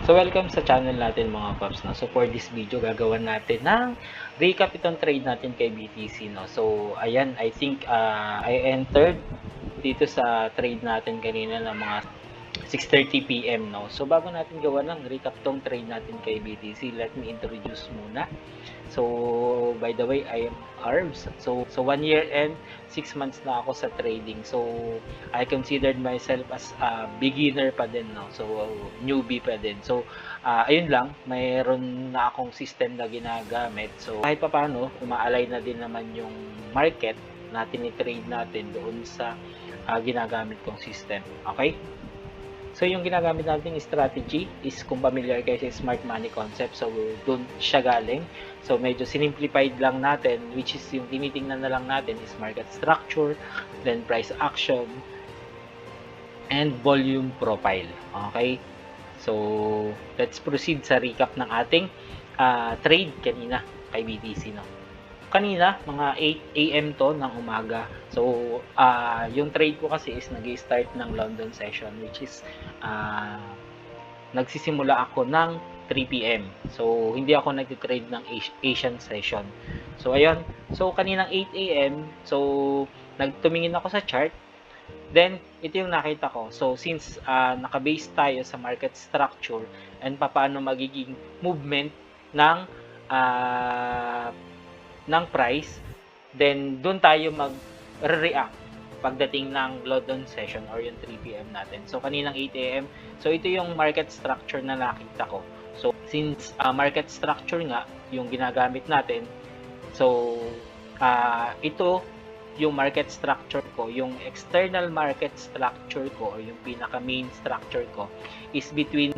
So welcome sa channel natin mga paps, no. So for this video gagawin natin ng recap itong trade natin kay BTC, no. So ayan, I think I entered dito sa trade natin kanina ng mga 6:30 PM, no. So bago natin gawa ng recap tong trade natin kay BTC, let me introduce muna. So by the way, I am Arvs. So 1 year and 6 months na ako sa trading. So I considered myself as a beginner pa din, no. So newbie pa din. So ayun lang, mayroon na akong system na ginagamit. So kahit papaano, umaalay na din naman yung market natin i-trade natin doon sa ginagamit kong system. Okay? So yung ginagamit nating strategy is kung familiar kayo sa smart money concept, so doon siya galing. So medyo sinimplified lang natin, which is yung tinitingnan na lang natin is market structure, then price action, and volume profile. Okay? So let's proceed sa recap ng ating trade kanina kay BTC, no. Kanina, mga 8 AM to ng umaga. So, yung trade ko kasi is nag-start ng London session, which is nagsisimula ako ng 3 PM. So, hindi ako nag-trade ng Asian session. So, ayun. So, kaninang 8 AM, so, nagtumingin ako sa chart. Then, ito yung nakita ko. So, since naka-base tayo sa market structure and paano magiging movement ng price, then doon tayo mag-react pagdating ng London session or yung 3 PM natin. So kaninang 8 AM, so ito yung market structure na nakita ko. So since market structure nga yung ginagamit natin, so ito yung market structure ko, yung external market structure ko or yung pinaka main structure ko is between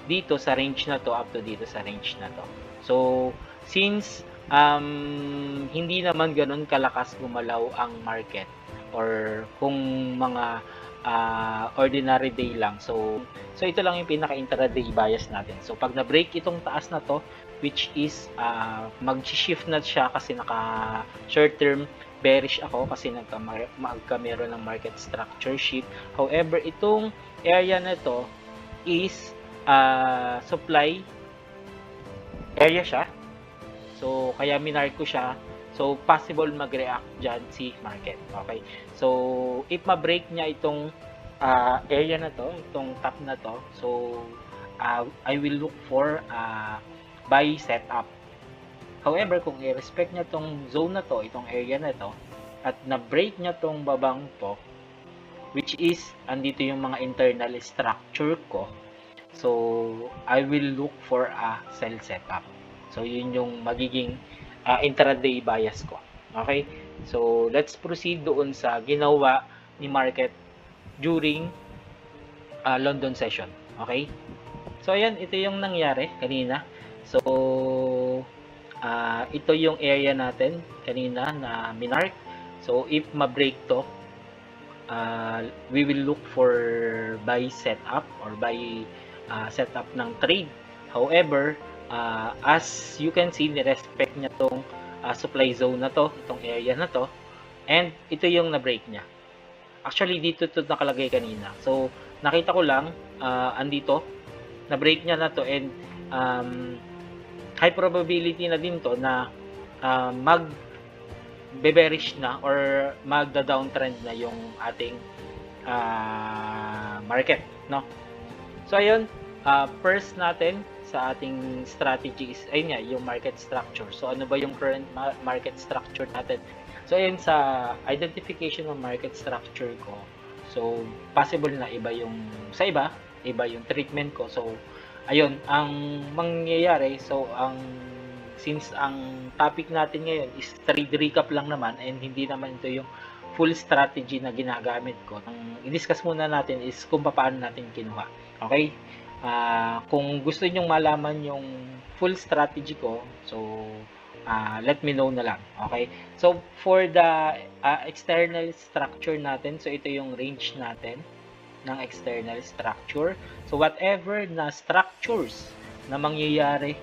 dito sa range na to up to dito sa range na to. So since hindi naman ganun kalakas gumalaw ang market or kung mga ordinary day lang. So ito lang yung pinaka intraday bias natin. So pag na-break itong taas na to, which is mag-shift na siya kasi naka short term bearish ako kasi meron ng market structure shift. However, itong area na to is supply area siya. So, kaya minark ko siya. So, possible mag-react dyan si market. Okay? So, if ma-break niya itong area na to, itong top na to, so, I will look for buy setup. However, kung i-respect niya itong zone na to, itong area na to, at na-break niya itong babang to, which is, andito yung mga internal structure ko, so, I will look for a sell setup. So, yun yung magiging intraday bias ko. Okay? So, let's proceed doon sa ginawa ni market during London session. Okay? So, ayan, ito yung nangyari kanina. So, ito yung area natin kanina na minark. So, if ma-break to, we will look for buy setup or buy setup ng trade. However, as you can see, ni-respect niya tong supply zone na to, itong area na to, and ito yung na-break niya. Actually, dito to nakalagay kanina. So, nakita ko lang, andito, na-break niya na to, and high probability na din to na mag-bearish na or magda-downtrend na yung ating market, no? So, ayun, first natin sa ating strategy is ayun nga, yung market structure. So ano ba yung current market structure natin? So ayun, sa identification ng market structure ko, so possible na iba yung sa iba yung treatment ko. So ayun, ang mangyayari, so since ang topic natin ngayon is trade recap lang naman and hindi naman ito yung full strategy na ginagamit ko, ang i-discuss muna natin is kung paano natin kinuha. Okay? Kung gusto nyong malaman yung full strategy ko, so let me know na lang. Okay? So for the external structure natin, so ito yung range natin ng external structure. So whatever na structures na mangyayari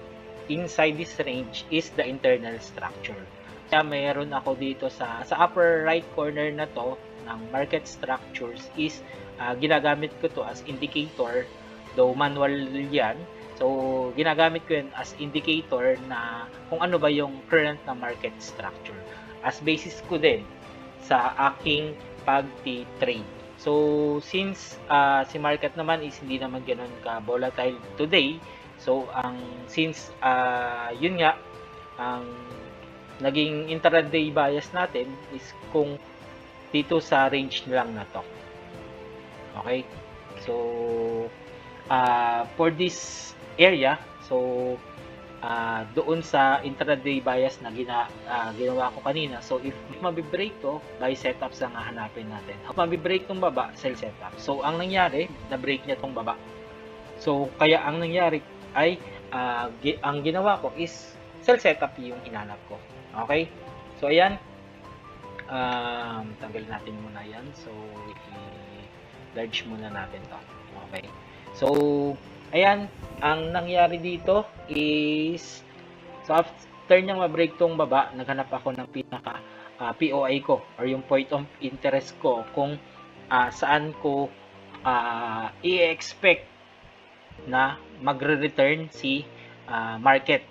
inside this range is the internal structure. Kaya mayroon ako dito sa upper right corner na to ng market structures is ginagamit ko to as indicator Though manual yan. So, ginagamit ko yun as indicator na kung ano ba yung current na market structure. As basis ko din sa aking pag-trade. So, since si market naman is hindi naman ganun ka-volatile today, so, since yun nga, ang naging intraday bias natin is kung dito sa range lang na to. Okay? So, for this area, so doon sa intraday bias na ginawa ko kanina. So if mabibreak to, buy setups ang hahanapin natin. If mabibreak tong baba, sell setup. So ang nangyari, na-break niya tong baba. So kaya ang nangyari ay ang ginawa ko is sell setup yung hinanap ko. Okay? So ayan, tanggalin natin muna yan. So i-large muna natin to. Okay? So ayan, ang nangyari dito is, so after niyang ma-break tong baba, naghanap ako ng pinaka POI ko or yung point of interest ko kung saan ko i-expect na magre-return si market.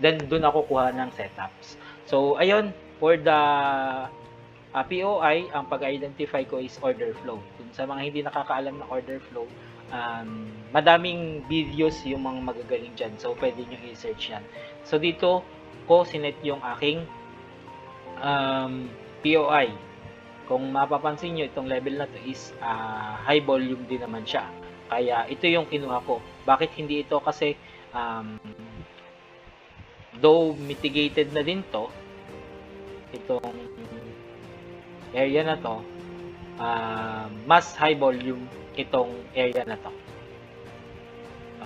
Then, doon ako kuha ng setups. So, ayun, for the POI, ang pag-identify ko is order flow. Kung sa mga hindi nakakaalam ng order flow, madaming videos yung mga magagaling dyan. So, pwede nyo i-search yan. So, dito ko sinet yung aking POI. Kung mapapansin nyo, itong level na to is high volume din naman siya. Kaya, ito yung kinuha ko. Bakit hindi ito? Kasi, though mitigated na din to, itong area na to, mas high volume itong area na to.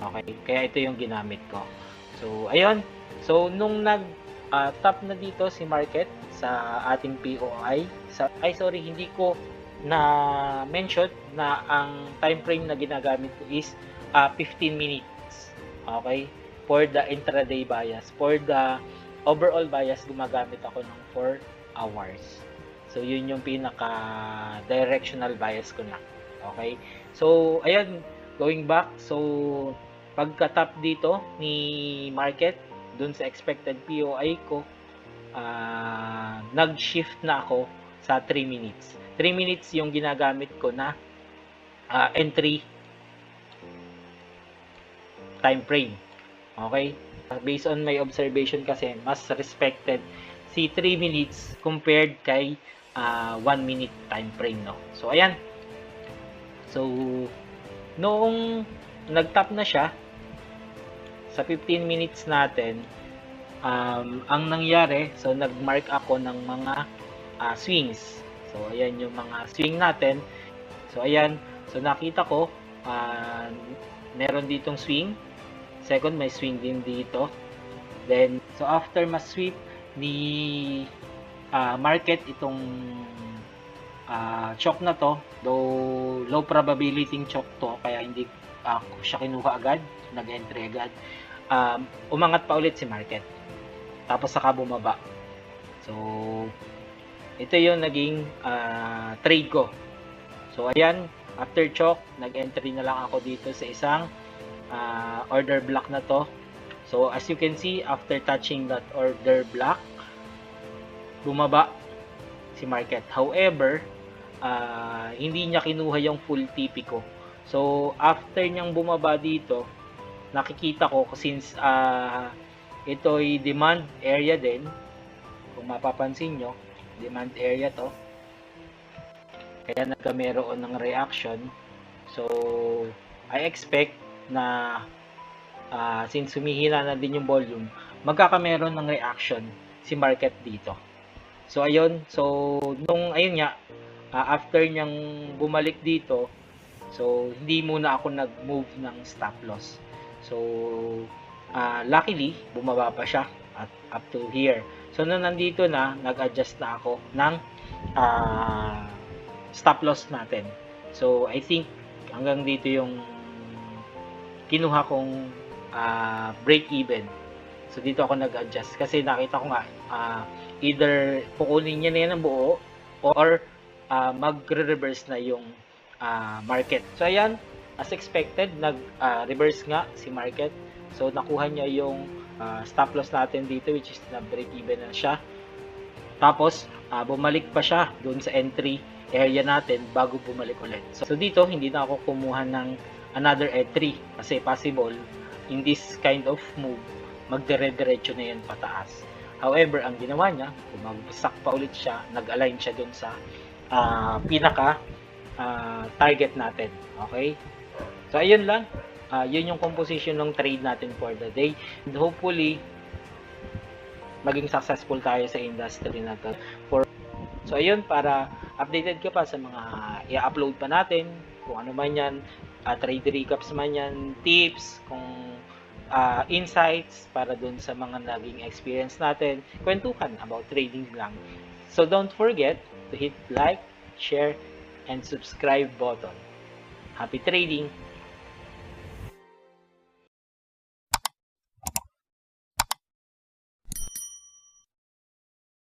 Okay, kaya ito yung ginamit ko. So, ayun. So, nung nag-top na dito si market sa ating POI, hindi ko na mention na ang time frame na ginagamit ko is 15 minutes. Okay? For the intraday bias. For the overall bias, gumagamit ako ng 4 hours. So, yun yung pinaka-directional bias ko na. Okay? So, ayan, going back. So, pagka-top dito ni market, dun sa expected POI ko, nag-shift na ako sa 3 minutes. 3 minutes yung ginagamit ko na entry time frame. Okay? Based on my observation kasi, mas respected si 3 minutes compared kay 1 minute time frame, no? So, ayan. So, noong nag-top na siya, sa 15 minutes natin, ang nangyari, so nag-mark ako ng mga swings. So, ayan yung mga swing natin. So, ayan. So, nakita ko, meron ditong swing. Second, may swing din dito. Then, so after ma-sweep ni market itong chalk na to, though low probability chalk to, kaya hindi siya kinuha agad, nag-entry agad. Umangat pa ulit si market. Tapos saka bumaba. So, ito yung naging trade ko. So, ayan, after chalk, nag-entry na lang ako dito sa isang order block na to. So, as you can see, after touching that order block, bumaba si market. However, hindi niya kinuha yung full TP ko. So, after niyang bumaba dito, nakikita ko since ito'y demand area din, kung mapapansin nyo, demand area to, kaya nagkameron ng reaction. So, I expect na since humihina na din yung volume, magkakameron ng reaction si market dito. So, ayun. So, ayun nga, after niyang bumalik dito, so, hindi muna ako nag-move ng stop loss. So, luckily, bumaba pa siya at up to here. So, nung nandito na, nag-adjust na ako ng stop loss natin. So, I think, hanggang dito yung kinuha kong break even. So, dito ako nag-adjust. Kasi nakita ko nga, either kukunin niya na yan ang buo or magre-reverse na yung market. So, ayan. as expected, nag-reverse nga si market. So, nakuha niya yung stop loss natin dito, which is na break even na siya. Tapos, bumalik pa siya doon sa entry area natin bago bumalik ulit. So, dito, hindi na ako kumuha ng another entry kasi possible, in this kind of move, magdire-diretso na yan pataas. However, ang ginawa niya, bumagsak pa ulit siya, nag-align siya doon sa pinaka target natin. Okay? So, ayun lang. Yun yung composition ng trade natin for the day. And hopefully, maging successful tayo sa industry na to. So, ayun, para updated ka pa sa mga i-upload pa natin, kung ano man yan, trade recaps man yan, tips, kung insights para dun sa mga naging experience natin, kwentuhan about trading lang. So, don't forget to hit like, share, and subscribe button. Happy trading!